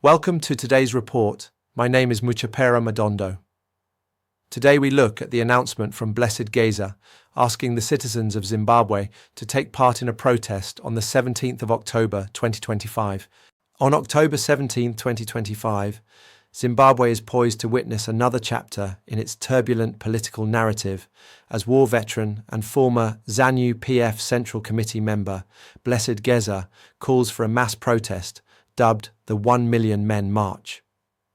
Welcome to today's report. My name is Muchapera Madondo. Today we look at the announcement from Blessed Geza asking the citizens of Zimbabwe to take part in a protest on the 17th of October 2025. On October 17, 2025, Zimbabwe is poised to witness another chapter in its turbulent political narrative as war veteran and former ZANU-PF Central Committee member Blessed Geza calls for a mass protest dubbed the 1 Million Men March.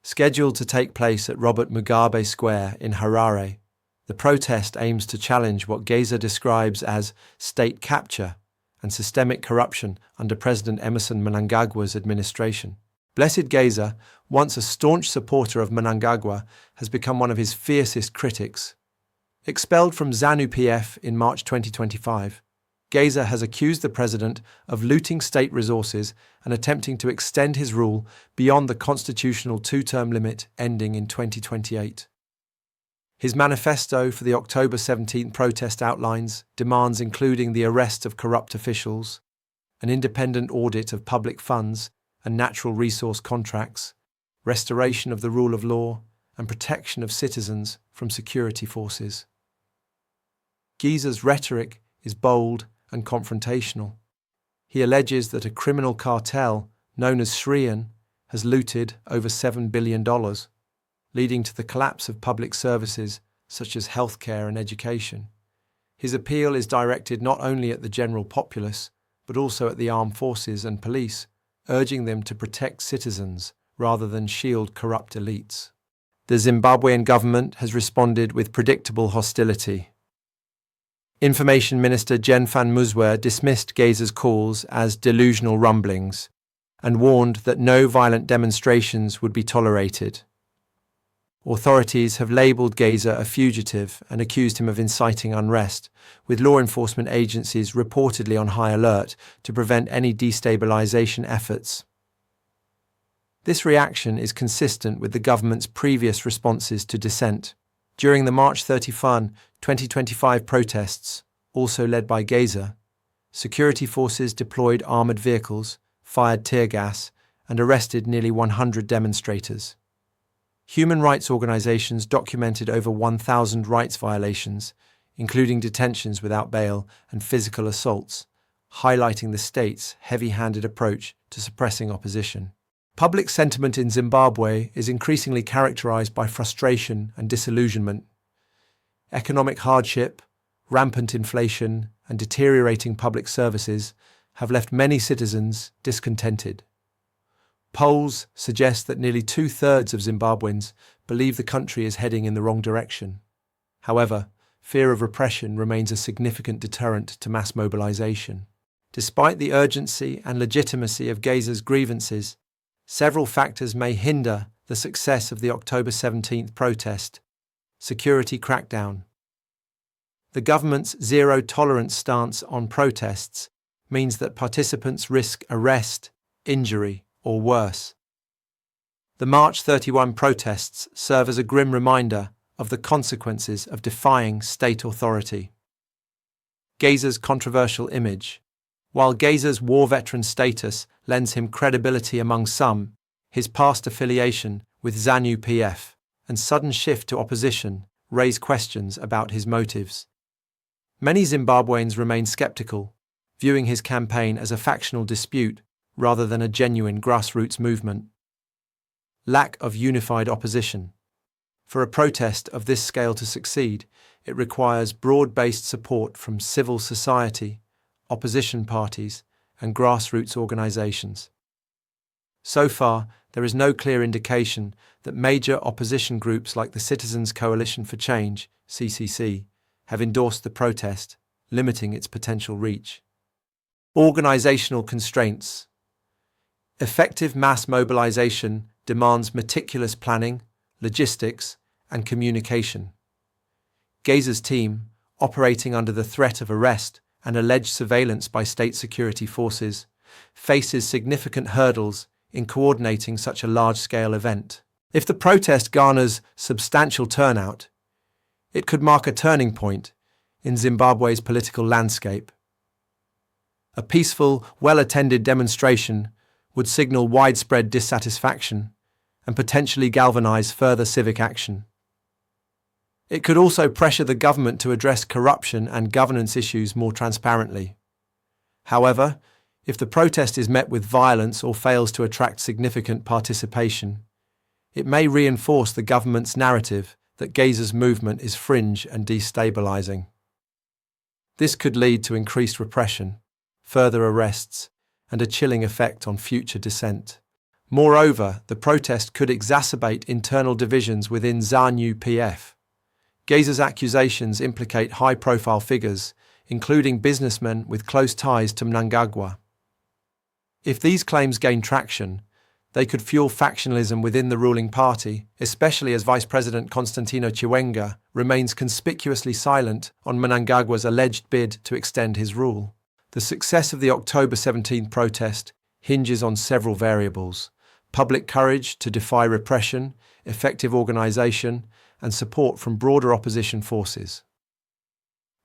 Scheduled to take place at Robert Mugabe Square in Harare, the protest aims to challenge what Geza describes as state capture and systemic corruption under President Emmerson Mnangagwa's administration. Blessed Geza, once a staunch supporter of Mnangagwa, has become one of his fiercest critics. Expelled from ZANU-PF in March 2025, Geza has accused the president of looting state resources and attempting to extend his rule beyond the constitutional two-term limit ending in 2028. His manifesto for the October 17 protest outlines demands including the arrest of corrupt officials, an independent audit of public funds and natural resource contracts, restoration of the rule of law, and protection of citizens from security forces. Geza's rhetoric is bold and confrontational. He alleges that a criminal cartel known as Shrian has looted over $7 billion, leading to the collapse of public services such as healthcare and education. His appeal is directed not only at the general populace, but also at the armed forces and police, urging them to protect citizens rather than shield corrupt elites. The Zimbabwean government has responded with predictable hostility. Information Minister Jenfan Muzwe dismissed Geza's calls as delusional rumblings and warned that no violent demonstrations would be tolerated. Authorities have labelled Geza a fugitive and accused him of inciting unrest, with law enforcement agencies reportedly on high alert to prevent any destabilisation efforts. This reaction is consistent with the government's previous responses to dissent. During the March 31, 2025 protests, also led by Geza, security forces deployed armoured vehicles, fired tear gas, and arrested nearly 100 demonstrators. Human rights organisations documented over 1,000 rights violations, including detentions without bail and physical assaults, highlighting the state's heavy-handed approach to suppressing opposition. Public sentiment in Zimbabwe is increasingly characterised by frustration and disillusionment. Economic hardship, rampant inflation, and deteriorating public services have left many citizens discontented. Polls suggest that nearly 2/3 of Zimbabweans believe the country is heading in the wrong direction. However, fear of repression remains a significant deterrent to mass mobilisation. Despite the urgency and legitimacy of Geza's grievances, several factors may hinder the success of the October 17th protest. Security crackdown. The government's zero-tolerance stance on protests means that participants risk arrest, injury, or worse. The March 31 protests serve as a grim reminder of the consequences of defying state authority. Geza's controversial image. While Geza's war veteran status lends him credibility among some, his past affiliation with ZANU-PF and sudden shift to opposition raise questions about his motives. Many Zimbabweans remain skeptical, viewing his campaign as a factional dispute rather than a genuine grassroots movement. Lack of unified opposition. For a protest of this scale to succeed, it requires broad-based support from civil society, opposition parties, and grassroots organisations. So far, there is no clear indication that major opposition groups like the Citizens Coalition for Change, CCC, have endorsed the protest, limiting its potential reach. Organisational constraints. Effective mass mobilisation demands meticulous planning, logistics, and communication. Geza's team, operating under the threat of arrest and alleged surveillance by state security forces, faces significant hurdles in coordinating such a large-scale event. If the protest garners substantial turnout, it could mark a turning point in Zimbabwe's political landscape. A peaceful, well-attended demonstration would signal widespread dissatisfaction and potentially galvanize further civic action. It could also pressure the government to address corruption and governance issues more transparently. However, if the protest is met with violence or fails to attract significant participation, it may reinforce the government's narrative that Geza's movement is fringe and destabilizing. This could lead to increased repression, further arrests, and a chilling effect on future dissent. Moreover, the protest could exacerbate internal divisions within ZANU-PF. Geza's accusations implicate high-profile figures, including businessmen with close ties to Mnangagwa. If these claims gain traction, they could fuel factionalism within the ruling party, especially as Vice President Constantino Chiwenga remains conspicuously silent on Mnangagwa's alleged bid to extend his rule. The success of the October 17 protest hinges on several variables: public courage to defy repression, effective organization, and support from broader opposition forces.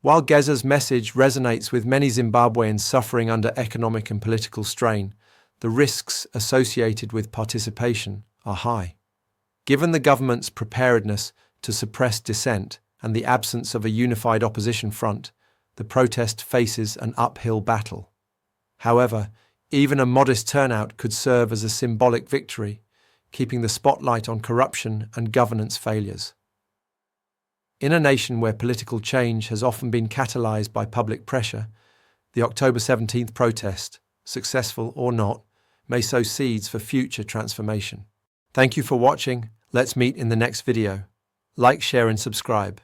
While Geza's message resonates with many Zimbabweans suffering under economic and political strain, the risks associated with participation are high. Given the government's preparedness to suppress dissent and the absence of a unified opposition front, the protest faces an uphill battle. However, even a modest turnout could serve as a symbolic victory, keeping the spotlight on corruption and governance failures. In a nation where political change has often been catalyzed by public pressure, the October 17th protest, successful or not, may sow seeds for future transformation. Thank you for watching. Let's meet in the next video. Like, share, and subscribe.